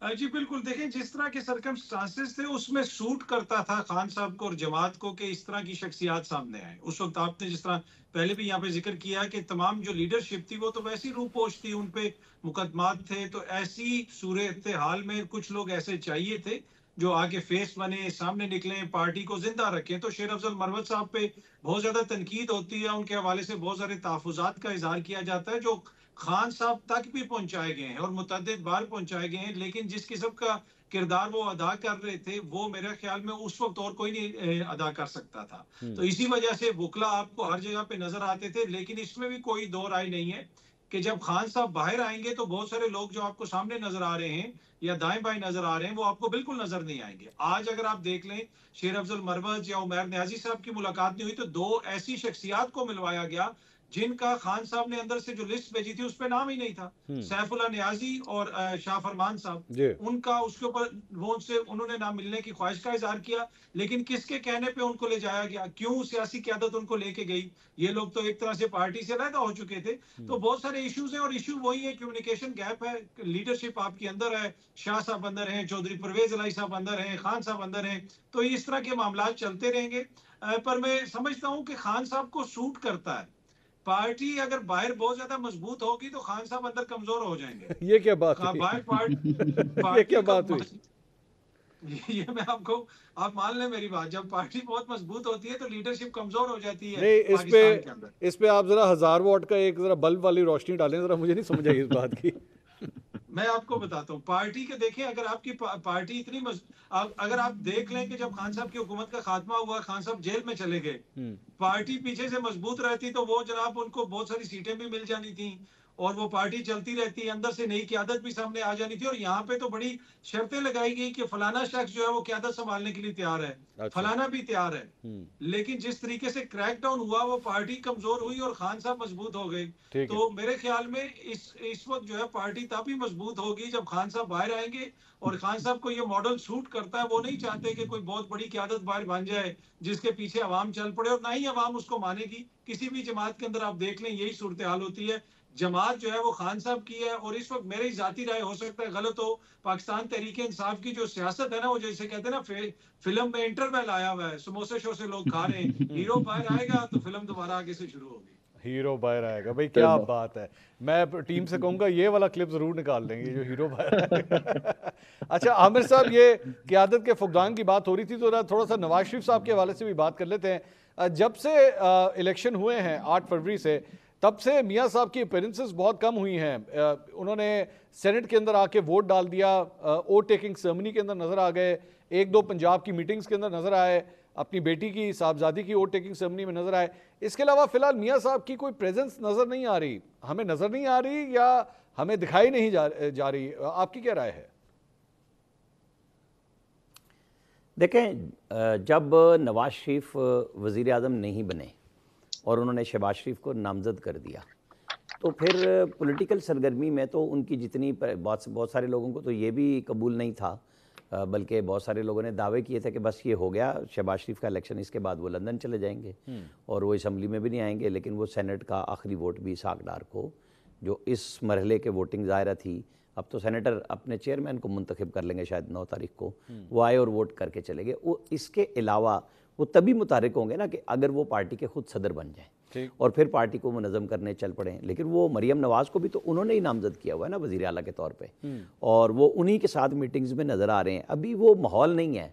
जी बिल्कुल, देखें जिस तरह के सर्कमस्टांसेस थे उसमें सूट करता था खान साहब को और जमात को कि इस तरह की शख्सियात सामने आए। उस वक्त आपने जिस तरह पहले भी यहाँ पे जिक्र किया कि तमाम जो लीडरशिप थी वो तो वैसी रूपोश थी, उन पे मुकदमात थे। तो ऐसी सूरत हाल में कुछ लोग ऐसे चाहिए थे जो आगे फेस बने, सामने निकले, पार्टी को जिंदा रखें। तो शेर अफजल मरवत साहब पे बहुत ज्यादा तनकीद होती है, उनके हवाले से बहुत सारे तहफुजात का इजहार किया जाता है जो खान साहब तक भी पहुंचाए गए हैं और मुतअद्दिद बार पहुंचाए गए हैं। लेकिन जिस किस्म का किरदार वो अदा कर रहे थे वो मेरे ख्याल में उस वक्त और कोई नहीं अदा कर सकता था। तो इसी वजह से वकला आपको हर जगह पे नजर आते थे। लेकिन इसमें भी कोई दो राय नहीं है कि जब खान साहब बाहर आएंगे तो बहुत सारे लोग जो आपको सामने नजर आ रहे हैं या दाएं बाएं नजर आ रहे हैं वो आपको बिल्कुल नजर नहीं आएंगे। आज अगर आप देख लें, शेर अफजल मरवत या उमैर न्याजी साहब की मुलाकात नहीं हुई तो दो ऐसी शख्सियात को मिलवाया गया जिनका खान साहब ने अंदर से जो लिस्ट भेजी थी उस पर नाम ही नहीं था। सैफुल्लाह न्याजी और शाह फरमान साहब, उनका उसके ऊपर वो उनसे उन्होंने ना मिलने की ख्वाहिश का इजहार किया, लेकिन किसके कहने पे उनको ले जाया गया, क्यों सियासी क़यादत उनको लेके गई? ये लोग तो एक तरह से पार्टी से अलग हो चुके थे। तो बहुत सारे इश्यूज हैं और इशू वही है, कम्युनिकेशन गैप है, लीडरशिप आपके अंदर है, शाह साहब अंदर है, चौधरी परवेज इलाही साहब अंदर है, खान साहब अंदर है। तो इस तरह के मामला चलते रहेंगे। पर मैं समझता हूँ कि खान साहब को सूट करता है। पार्टी अगर बाहर बहुत ज्यादा मजबूत होगी तो खान साहब अंदर कमजोर हो जाएंगे। ये क्या बात है? ये क्या बात हुई? ये मैं आपको, आप मान लें मेरी बात, जब पार्टी बहुत मजबूत होती है तो लीडरशिप कमजोर हो जाती है। नहीं, इस पे आप जरा 1000 वाट का एक जरा बल्ब वाली रोशनी डालें, जरा मुझे नहीं समझ आई इस बात की। मैं आपको बताता हूँ, पार्टी के देखें, अगर आपकी पार्टी इतनी अगर आप देख लें कि जब खान साहब की हुकूमत का खात्मा हुआ, खान साहब जेल में चले गए, पार्टी पीछे से मजबूत रहती तो वो जनाब उनको बहुत सारी सीटें भी मिल जानी थी और वो पार्टी चलती रहती, अंदर से नई क़यादत भी सामने आ जानी थी। और यहाँ पे तो बड़ी शर्तें लगाई गई कि फलाना शख्स जो है वो क़यादत संभालने के लिए तैयार है, अच्छा। फलाना भी तैयार है। लेकिन जिस तरीके से क्रैकडाउन हुआ, वो पार्टी कमजोर हुई और खान साहब मजबूत हो गए। तो मेरे ख्याल में इस वक्त जो है पार्टी तभी मजबूत होगी जब खान साहब बाहर आएंगे। और खान साहब को ये मॉडल सूट करता है, वो नहीं चाहते कि कोई बहुत बड़ी क़यादत बाहर बन जाए जिसके पीछे अवाम चल पड़े, और ना ही अवाम उसको मानेगी। किसी भी जमात के अंदर आप देख लें यही सूरत हाल होती है। जमात जो है वो खान साहब की है, और इस वक्त मेरी जाती राय हो सकता है गलत हो, पाकिस्तान तहरीक इंसाफ की जो सियासत है ना, वो जैसे कहते हैं ना फिल्म में इंटरवल आया हुआ है, समोसे शो से लोग खा रहे हैं, हीरो बाहर आएगा तो फिल्म दोबारा आगे से शुरू होगी। हीरो बाहर आएगा, भाई क्या बात है। मैं टीम से कहूंगा ये वाला क्लिप जरूर निकाल देंगे जो हीरो बाहर आएगा। अच्छा आमिर साहब, ये क़यादत के फुकदान की बात हो रही थी तो थोड़ा सा नवाज शरीफ साहब के हवाले से भी बात कर लेते हैं। जब से इलेक्शन हुए हैं 8 फरवरी से, तब से मियाँ साहब की अपीयरेंसेस बहुत कम हुई हैं। उन्होंने सेनेट के अंदर आके वोट डाल दिया, वोट टेकिंग सेरेमनी के अंदर नज़र आ गए, 1-2 पंजाब की मीटिंग्स के अंदर नज़र आए, अपनी बेटी की साहबजादी की वोट टेकिंग सेरेमनी में नज़र आए। इसके अलावा फ़िलहाल मियाँ साहब की कोई प्रेजेंस नज़र नहीं आ रही, हमें नज़र नहीं आ रही या हमें दिखाई नहीं जा रही। आपकी क्या राय है? देखें, जब नवाज शरीफ वज़ीर आज़म नहीं बने और उन्होंने शहबाज शरीफ को नामज़द कर दिया, तो फिर पॉलिटिकल सरगर्मी में तो उनकी जितनी बहुत सारे लोगों को तो ये भी कबूल नहीं था, बल्कि बहुत सारे लोगों ने दावे किए थे कि बस ये हो गया शहबाज शरीफ का इलेक्शन, इसके बाद वो लंदन चले जाएंगे और वो असम्बली में भी नहीं आएंगे। लेकिन वो सेनेट का आखिरी वोट भी इसहाक डार को, जो इस मरहले के वोटिंग ज़ायरा थी, अब तो सेनेटर अपने चेयरमैन को मुंतखब कर लेंगे शायद 9 तारीख को, वो आए और वोट करके चले गए। वो इसके अलावा वो तभी मुतारिक होंगे ना कि अगर वो पार्टी के खुद सदर बन जाएं और फिर पार्टी को मुनज़म करने चल पड़े। लेकिन वो मरियम नवाज को भी तो उन्होंने ही नामज़द किया हुआ है ना वज़ीर आला के तौर पे, और वो उन्हीं के साथ मीटिंग्स में नज़र आ रहे हैं। अभी वो माहौल नहीं है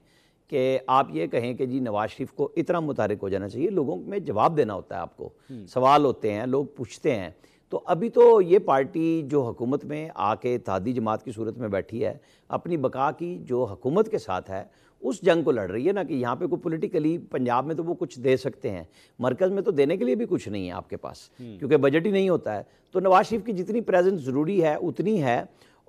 कि आप ये कहें कि जी नवाज शरीफ को इतना मुतारिक हो जाना चाहिए। लोगों में जवाब देना होता है, आपको सवाल होते हैं, लोग पूछते हैं। तो अभी तो ये पार्टी जो हुकूमत में आके इत्तेहादी जमात की सूरत में बैठी है, अपनी बका की जो हुकूमत के साथ है उस जंग को लड़ रही है ना, कि यहाँ पे कोई पॉलिटिकली पंजाब में तो वो कुछ दे सकते हैं, मरकज़ में तो देने के लिए भी कुछ नहीं है आपके पास, क्योंकि बजट ही नहीं होता है। तो नवाज शरीफ की जितनी प्रेजेंस ज़रूरी है उतनी है,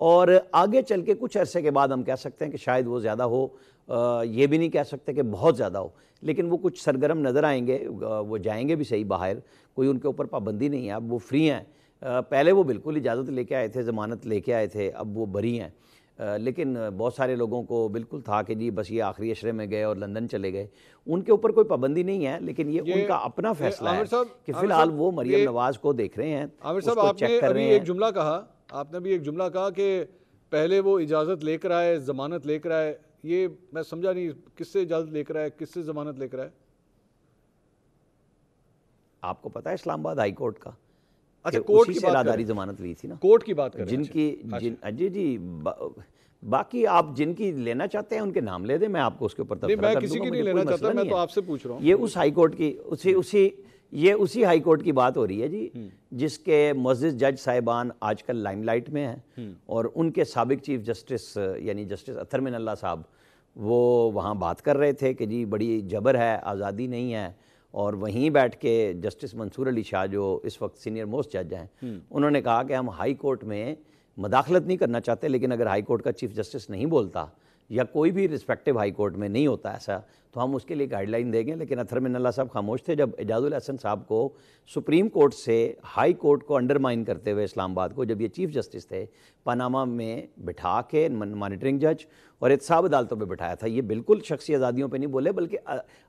और आगे चल के कुछ अरसे के बाद हम कह सकते हैं कि शायद वो ज़्यादा हो, ये भी नहीं कह सकते कि बहुत ज़्यादा हो, लेकिन वो कुछ सरगर्म नज़र आएंगे। वो जाएंगे भी सही बाहर, कोई उनके ऊपर पाबंदी नहीं है, अब वो फ्री हैं। पहले वो बिल्कुल इजाज़त लेके आए थे, ज़मानत लेके आए थे, अब वो बरी हैं। लेकिन बहुत सारे लोगों को बिल्कुल था कि जी बस ये आखिरी अशरे में गए और लंदन चले गए, उनके ऊपर कोई पाबंदी नहीं है। लेकिन ये उनका अपना फैसला है कि फ़िलहाल वो मरियम नवाज को देख रहे हैं। आमिर साहब, आपने अभी एक जुमला कहा, आपने भी एक जुमला कहा कि पहले वो इजाज़त लेकर आए, ज़मानत लेकर आए। ये मैं समझा नहीं, किससे इजाज़त लेकर आए, किससे ज़मानत लेकर आए? आपको पता है इस्लामाबाद हाई कोर्ट का, अच्छा कोर्ट की बात जमानत ली थी ना, कोर्ट की बात करें जिनकी जी बाकी आप जिनकी लेना चाहते हैं उनके नाम ले दें, मैं आपको उसके ऊपर मैं किसी की नहीं लेना चाहता, मैं तो आपसे पूछ रहा हूँ। ये उस हाई कोर्ट की उसी हाई कोर्ट की बात हो रही है जी, जिसके मुअज़्ज़िज़ जज साहिबान आजकल लाइमलाइट में हैं, और उनके साबिक चीफ जस्टिस यानी जस्टिस अत्तर मिनल्ला साहब वो वहाँ बात कर रहे थे कि जी बड़ी जबर है, आज़ादी नहीं है। और वहीं बैठ के जस्टिस मंसूर अली शाह जो इस वक्त सीनियर मोस्ट जज हैं, उन्होंने कहा कि हम हाई कोर्ट में मदाखलत नहीं करना चाहते, लेकिन अगर हाई कोर्ट का चीफ जस्टिस नहीं बोलता या कोई भी रिस्पेक्टिव हाई कोर्ट में नहीं होता ऐसा, तो हम उसके लिए गाइडलाइन देंगे। लेकिन अत्तर मिनल्ला साहब खामोश थे जब एजाजुल हसन साहब को सुप्रीम कोर्ट से हाई कोर्ट को अंडरमाइन करते हुए इस्लामाबाद को, जब ये चीफ जस्टिस थे, पनामा में बिठा के मॉनिटरिंग जज और एहतसाब अदालतों पे बिठाया था। ये बिल्कुल शख्सी आज़ादियों पे नहीं बोले, बल्कि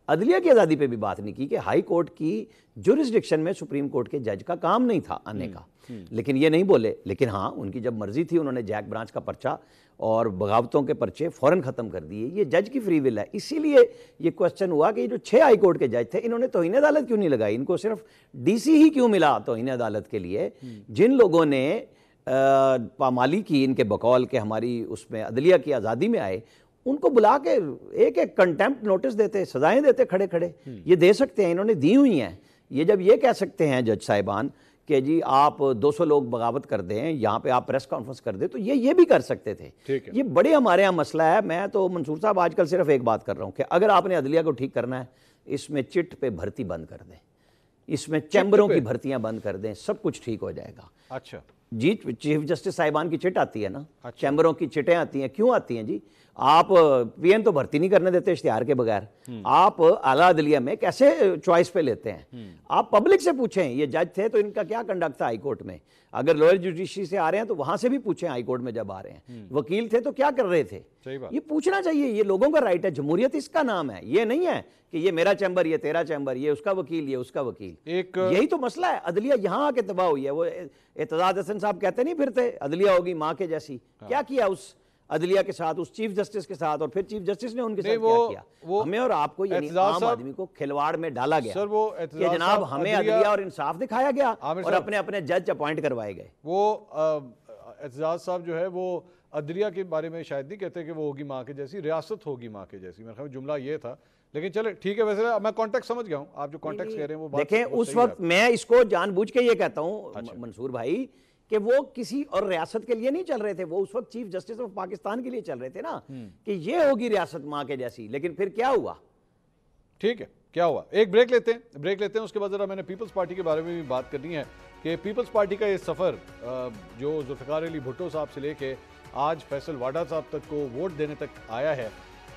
अदलिया की आज़ादी पे भी बात नहीं की कि हाई कोर्ट की जुरिस्डिक्शन में सुप्रीम कोर्ट के जज का काम नहीं था आने का, लेकिन ये नहीं बोले। लेकिन हाँ, उनकी जब मर्जी थी उन्होंने जैक ब्रांच का पर्चा और बगावतों के पर्चे फ़ौरन ख़त्म कर दिए। ये जज की फ्री विल है। इसीलिए ये क्वेश्चन हुआ कि जो 6 हाई कोर्ट के जज थे, इन्होंने तौहीन अदालत क्यों नहीं लगाई, इनको सिर्फ डीसी ही क्यों मिला तौहीन अदालत के लिए। जिन लोगों ने पामाली की इनके बकौल के हमारी उसमें अदलिया की आज़ादी में आए, उनको बुला के एक एक कंटेम्प्ट नोटिस देते, सजाएं देते खड़े खड़े। ये दे सकते हैं, इन्होंने दी हुई हैं। ये जब ये कह सकते हैं जज साहिबान कि जी आप 200 लोग बगावत कर दें, यहाँ पे आप प्रेस कॉन्फ्रेंस कर दें, तो ये भी कर सकते थे। ये बड़े हमारे यहाँ मसला है। मैं तो मंसूर साहब आजकल सिर्फ एक बात कर रहा हूँ कि अगर आपने अदलिया को ठीक करना है, इसमें चिट पे भर्ती बंद कर दें, इसमें चैम्बरों की भर्तियां बंद कर दें, सब कुछ ठीक हो जाएगा। अच्छा जी, चीफ जस्टिस साहिबान की चिट आती है ना, चैम्बरों की चिटें आती हैं, क्यों आती हैं जी? आप पीएम तो भर्ती नहीं करने देते इश्तिहार के बगैर, आप आला अदलिया में कैसे चॉइस पे लेते हैं? आप पब्लिक से पूछें, ये जज थे तो इनका क्या कंडक्ट था हाई कोर्ट में, अगर लोअर जुडिशरी से आ रहे हैं तो वहां से भी पूछें, हाई कोर्ट में जब आ रहे हैं वकील थे तो क्या कर रहे थे? ये पूछना चाहिए, ये लोगों का राइट है, जमहूरियत इसका नाम है। ये नहीं है कि ये मेरा चैम्बर, ये तेरा चैम्बर, ये उसका वकील, ये उसका वकील। यही तो मसला है। अदलिया यहाँ आके तबाह हुई है। वो एतजाज हसन साहब कहते नहीं फिरते अदलिया होगी माँ के जैसी। क्या किया उस अदलिया के साथ, उस चीफ जस्टिस के साथ, और फिर चीफ जस्टिस ने उनके साथ क्या किया? हमें और आपको, यानी आम आदमी को खिलवाड़ में डाला गया कि जनाब हमें अदलिया और इंसाफ दिखाया गया और अपने अपने जज अपॉइंट करवाए गए। वो एतजाज साहब जो है वो अदलिया के बारे में शायद नहीं कहते कि वो होगी माँ के जैसी, रियासत होगी माँ के जैसी। मेरे ख्याल में जुमला ये था, लेकिन चले ठीक है। वैसे मैं कॉन्टेक्स्ट समझ गया हूँ, आप जो कॉन्टेक्स्ट कह रहे हैं वो बात देखें। उस वक्त मैं इसको जानबूझ के ये कहता हूँ मंसूर भाई कि वो किसी और रियासत के लिए नहीं चल रहे थे, वो उस वक्त चीफ जस्टिस ऑफ पाकिस्तान के लिए चल रहे थे ना, कि ये होगी रियासत माँ के जैसी। लेकिन फिर क्या हुआ? ठीक है, क्या हुआ? एक ब्रेक लेते हैं, उसके बाद जरा मैंने पीपल्स पार्टी के बारे में भी बात करनी है कि पीपल्स पार्टी का ये सफ़र जो जुल्फ़िकार अली भुट्टो साहब से लेके आज फैसल वाडा साहब तक को वोट देने तक आया है,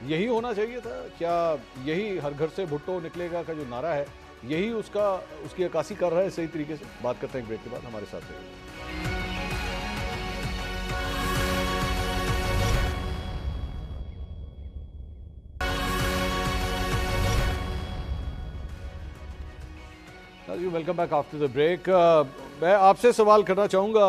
यही होना चाहिए था क्या? यही हर घर से भुट्टो निकलेगा का जो नारा है, यही उसकी अक्कासी कर रहा है सही तरीके से? बात करते हैं ब्रेक के बाद, हमारे साथ रहिए। Welcome back after the break. मैं आपसे सवाल करना चाहूँगा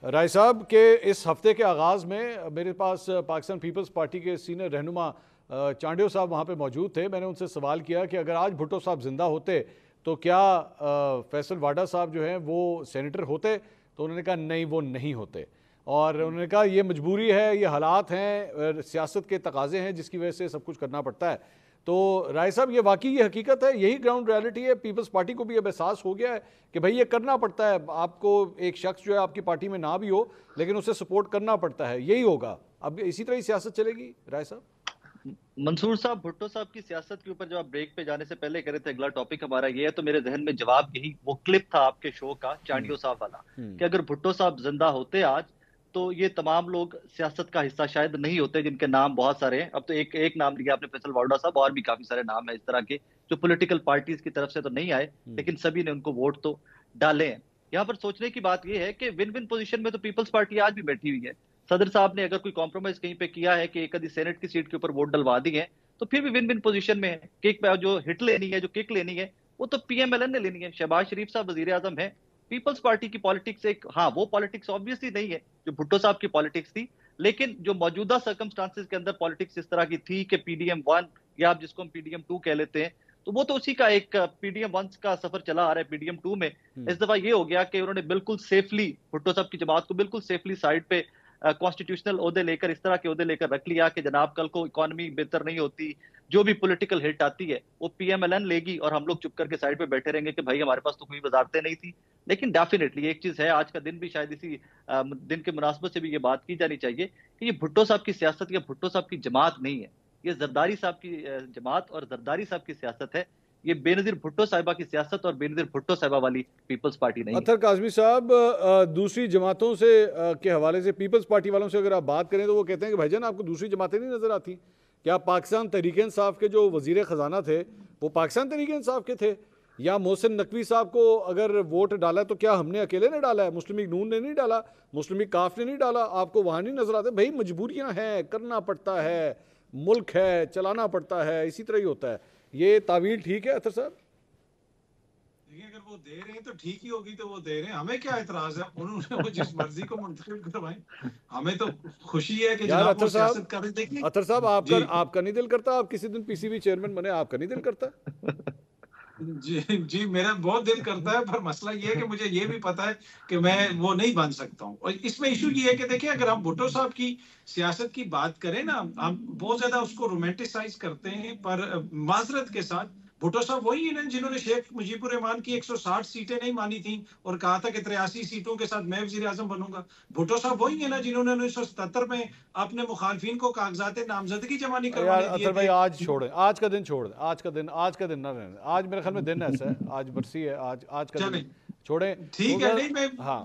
राय साहब के इस हफ्ते के आगाज़ में मेरे पास पाकिस्तान पीपल्स पार्टी के सीनियर रहनुमा चांडियो साहब वहाँ पे मौजूद थे। मैंने उनसे सवाल किया कि अगर आज भुट्टो साहब जिंदा होते तो क्या फैसल वाडा साहब जो हैं वो सेनेटर होते? तो उन्होंने कहा नहीं, वो नहीं होते, और उन्होंने कहा ये मजबूरी है, ये हालात हैं, सियासत के तकाजे हैं जिसकी वजह से सब कुछ करना पड़ता है। तो राय साहब ये वाकई ये हकीकत है, यही ग्राउंड रियलिटी है? पीपल्स पार्टी को भी अब एहसास हो गया है कि भाई ये करना पड़ता है, आपको एक शख्स जो है आपकी पार्टी में ना भी हो लेकिन उसे सपोर्ट करना पड़ता है, यही होगा? अब इसी तरह ही सियासत चलेगी राय साहब? मंसूर साहब, भुट्टो साहब की सियासत के ऊपर जब आप ब्रेक पे जाने से पहले कह रहे थे अगला टॉपिक हमारा ये है, तो मेरे जहन में जवाब यही वो क्लिप था आपके शो का चांडियो साहब वाला, कि अगर भुट्टो साहब जिंदा होते आज तो ये तमाम लोग सियासत का हिस्सा शायद नहीं होते, जिनके नाम बहुत सारे हैं। अब तो एक नाम लिया आपने फैसल वाडा साहब, और भी काफी सारे नाम है इस तरह के जो पॉलिटिकल पार्टीज की तरफ से तो नहीं आए लेकिन सभी ने उनको वोट तो डाले हैं। यहाँ पर सोचने की बात यह है कि विन विन पोजीशन में तो पीपल्स पार्टी आज भी बैठी हुई है। सदर साहब ने अगर कोई कॉम्प्रोमाइज कहीं पे किया है कि एक आधी सेनेट की सीट के ऊपर वोट डलवा दी है तो फिर भी विन विन पोजीशन में है। किक पे जो हिट लेनी है, जो किक लेनी है, वो तो पीएमएलएन ने लेनी है। शहबाज शरीफ साहब वजीर आजम है। पीपल्स पार्टी की पॉलिटिक्स एक, हाँ वो पॉलिटिक्स ऑब्वियसली नहीं है जो भुट्टो साहब की पॉलिटिक्स थी, लेकिन जो मौजूदा सर्कमस्टांसेस के अंदर पॉलिटिक्स इस तरह की थी कि पीडीएम 1 या आप जिसको हम पीडीएम 2 कह लेते हैं, तो वो तो उसी का एक पीडीएम 1 का सफर चला आ रहा है। पीडीएम 2 में इस दफा ये हो गया कि उन्होंने बिल्कुल सेफली भुट्टो साहब की जमात को बिल्कुल सेफली साइड पे कॉन्स्टिट्यूशनल ओहदे लेकर, इस तरह के ओहदे लेकर रख लिया कि जनाब कल को इकोनॉमी बेहतर नहीं होती, जो भी पॉलिटिकल हिट आती है वो पीएमएलएन लेगी और हम लोग चुप करके साइड पे बैठे रहेंगे कि भाई हमारे पास तो कोई वजारतें नहीं थी। लेकिन डेफिनेटली एक चीज है, आज का दिन भी शायद इसी दिन के मुनासबत से भी ये बात की जानी चाहिए कि ये भुट्टो साहब की सियासत या भुट्टो साहब की जमात नहीं है, ये जरदारी साहब की जमात और जरदारी साहब की सियासत है। ये बेनजीर भुट्टो साहिबा की सियासत और बेनजीर भुट्टो साहिबा वाली पीपल्स पार्टी नहीं। अतर काज़मी साहब, दूसरी जमातों से के हवाले से पीपल्स पार्टी वालों से अगर आप बात करें तो वो कहते हैं कि भाईजान आपको दूसरी जमातें नहीं नजर आती क्या? पाकिस्तान तहरीक इंसाफ के जो वजीर ख़जाना थे वो पाकिस्तान तहरीक इंसाफ के थे, या मोहसिन नकवी साहब को अगर वोट डाला तो क्या हमने अकेले ने डाला है? मुस्लिम लीग नून ने नहीं डाला, मुस्लिम लीग काफ ने नहीं डाला, आपको वहाँ नहीं नजर आते? भाई मजबूरियाँ हैं, करना पड़ता है, मुल्क है, चलाना पड़ता है, इसी तरह ही होता है। ये तावील ठीक है अतर साहब? देखिए, अगर वो दे रहे हैं तो ठीक ही होगी, तो वो दे रहे हैं, हमें क्या एतराज है? उन्होंने वो जिस मर्जी को मुंतखब करवाएं, हमें तो खुशी है कि जनाब वो सियासत कर रहे। देखिए अतर साहब, आपका नहीं दिल करता आप किसी दिन पीसीबी चेयरमैन बने? आपका नहीं दिल करता? जी मेरा बहुत दिल करता है, पर मसला ये है कि मुझे ये भी पता है कि मैं वो नहीं बन सकता हूँ। और इसमें इशू ये है कि देखिए, अगर हम भुट्टो साहब की सियासत की बात करें ना, हम बहुत ज्यादा उसको रोमांटिसाइज करते हैं, पर माजरत के साथ भुट्टो साहब वही है ना जिन्होंने शेख मुजीबुर रहमान की 160 सीटें नहीं मानी थी और कहा था कि 83 सीटों के साथ मैं वजीर आजम बनूंगा। भुट्टो साहब वही है ना जिन्होंने 1977 में अपने मुखालफिन को कागजात नामजदगी जमा नहीं यार करवाने दिए अतर भाई थे। आज छोड़ें, आज का दिन छोड़ दें, आज का दिन ना रहने, आज मेरे ख्याल में दिन ऐसा है, आज बरसी है, आज का दिन चलें, छोड़ें। ठीक है। नहीं, मैं हाँ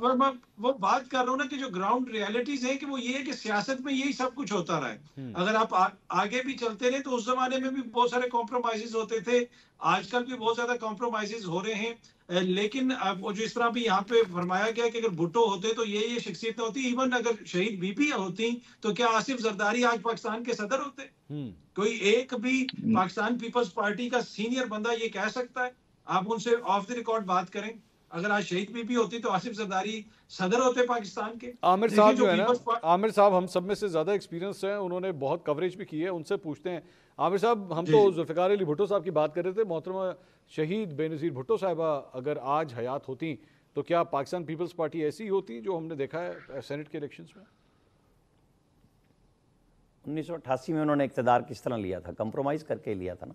वो बात कर रहा हूँ ना कि जो ग्राउंड रियलिटीज है कि वो ये है कि सियासत में यही सब कुछ होता रहा है। अगर आप आगे भी चलते रहे तो उस जमाने में भी बहुत सारे कॉम्प्रोमाइजेस होते थे, आजकल भी बहुत ज्यादा कॉम्प्रोमाइजेस हो रहे हैं। लेकिन अब वो जो इस तरह भी यहाँ पे फरमाया गया कि अगर भुट्टो होते तो ये शख्सियत होती, इवन अगर शहीद बीबी होती तो क्या आसिफ जरदारी आज पाकिस्तान के सदर होते? कोई एक भी पाकिस्तान पीपल्स पार्टी का सीनियर बंदा ये कह सकता है? आप उनसे ऑफ द रिकॉर्ड बात करें, अगर आज शहीद बीबी होती तो आसिफ जरदारी सदर होते पाकिस्तान के। आमिर साहब जो है ना, आमिर साहब हम सब में से ज़्यादा एक्सपीरियंस है, उन्होंने बहुत कवरेज भी की है, उनसे पूछते हैं। आमिर साहब, हम तो जुल्फ़िकार अली भुट्टो साहब की बात कर रहे थे, मोहतरमा शहीद बेनज़ीर भुट्टो साहिबा अगर आज हयात होती तो क्या पाकिस्तान पीपल्स पार्टी ऐसी ही होती जो हमने देखा है सेनेट के इलेक्शंस में? 1988 में उन्होंने इक़्तिदार किस तरह लिया था? कंप्रोमाइज़ करके लिया था ना।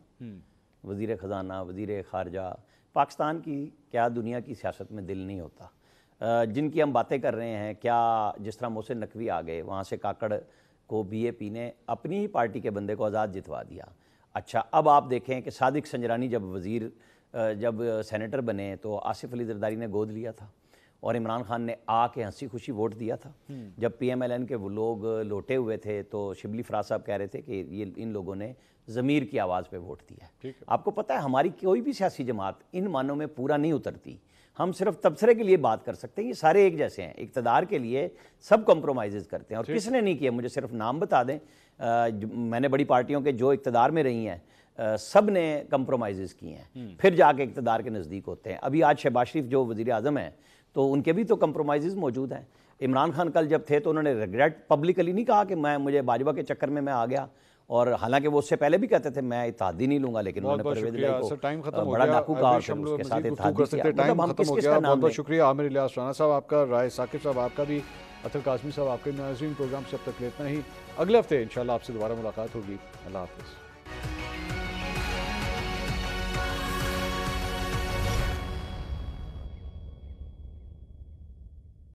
वज़ीर ख़जाना, वज़ीर ख़ारजा, पाकिस्तान की क्या दुनिया की सियासत में दिल नहीं होता। जिनकी हम बातें कर रहे हैं, क्या जिस तरह मोहसिन नकवी आ गए, वहाँ से काकड़ को बीएपी ने अपनी ही पार्टी के बंदे को आज़ाद जितवा दिया। अच्छा, अब आप देखें कि सादिक संजरानी जब सेनेटर बने तो आसिफ अली जरदारी ने गोद लिया था और इमरान खान ने आके हंसी खुशी वोट दिया था। जब PMLN के वो लोग लौटे हुए थे तो शिबली फराज साहब कह रहे थे कि ये इन लोगों ने ज़मीर की आवाज़ पे वोट दिया है। आपको पता है हमारी कोई भी सियासी जमात इन मानों में पूरा नहीं उतरती। हम सिर्फ तबसरे के लिए बात कर सकते हैं, ये सारे एक जैसे हैं, इक़्तिदार के लिए सब कॉम्प्रोमाइज़ करते हैं। और किसने नहीं किया? मुझे सिर्फ नाम बता दें। मैंने बड़ी पार्टियों के जो इक़्तिदार में रही हैं सब ने कॉम्प्रोमाइज़ किए हैं, फिर जाके इक़्तिदार के नज़दीक होते हैं। अभी आज शहबाज शरीफ जो वज़ीर आज़म हैं तो उनके भी तो कॉम्प्रोमाइज़ मौजूद हैं। इमरान खान कल जब थे तो उन्होंने रिग्रेट पब्लिकली नहीं कहा कि मुझे भाजपा के चक्कर में मैं आ गया, और हालांकि वो उससे पहले भी कहते थे मैं इत्तेहादी नहीं लूंगा, लेकिन उन्होंने परवेज़ इलाही को बड़ा डाकू कहा और फिर उसके साथ इत्तेहादी किया। मतलब हम किस-किसका नाम बहुत शुक्रिया आमिर इलियास राना साहब आपका, राय साकिब साहब आपका भी, अतर कासमी साहब आपके। नाज़रीन, प्रोग्राम से अब तक इतना ही। अगले हफ्ते इंशाल्लाह आपसे दोबारा मुलाकात होगी। अल्लाह हाफ़िज़।